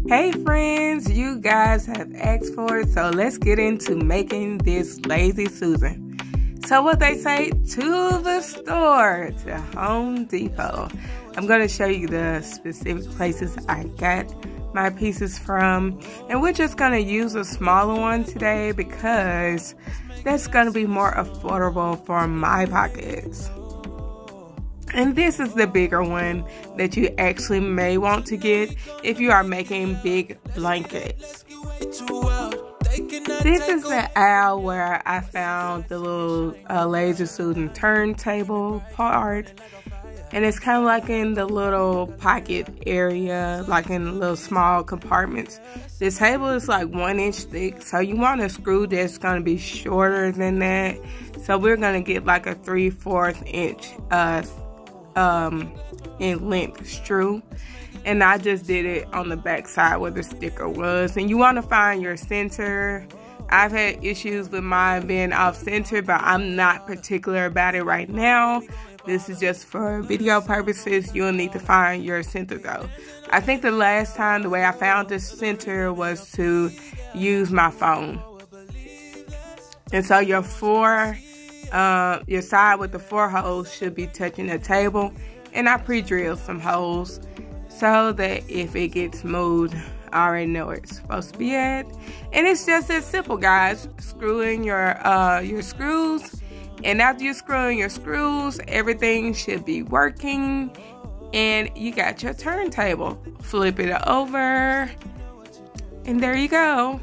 Hey friends, you guys have asked for it, so let's get into making this Lazy Susan. So what they say, to the store, to Home Depot. I'm going to show you the specific places I got my pieces from, and we're just going to use a smaller one today because that's going to be more affordable for my pockets. And this is the bigger one that you actually may want to get if you are making big blankets. This is the aisle where I found the little Lazy Susan turntable part. And it's kind of like in the little pocket area, like in little small compartments. This table is like 1 inch thick, so you want a screw that's going to be shorter than that. So we're going to get like a 3/4 inch in length screw, and I just did it on the back side where the sticker was. And you want to find your center. I've had issues with mine being off center, but I'm not particular about it right now. This is just for video purposes. You'll need to find your center though. I think the last time the way I found this center was to use my phone. And so your side with the 4 holes should be touching the table, and I pre-drilled some holes so that if it gets moved, I already know where it's supposed to be at. And it's just as simple, guys. Screw in your screws, and after you screw in your screws, everything should be working, and you got your turntable. Flip it over, and there you go.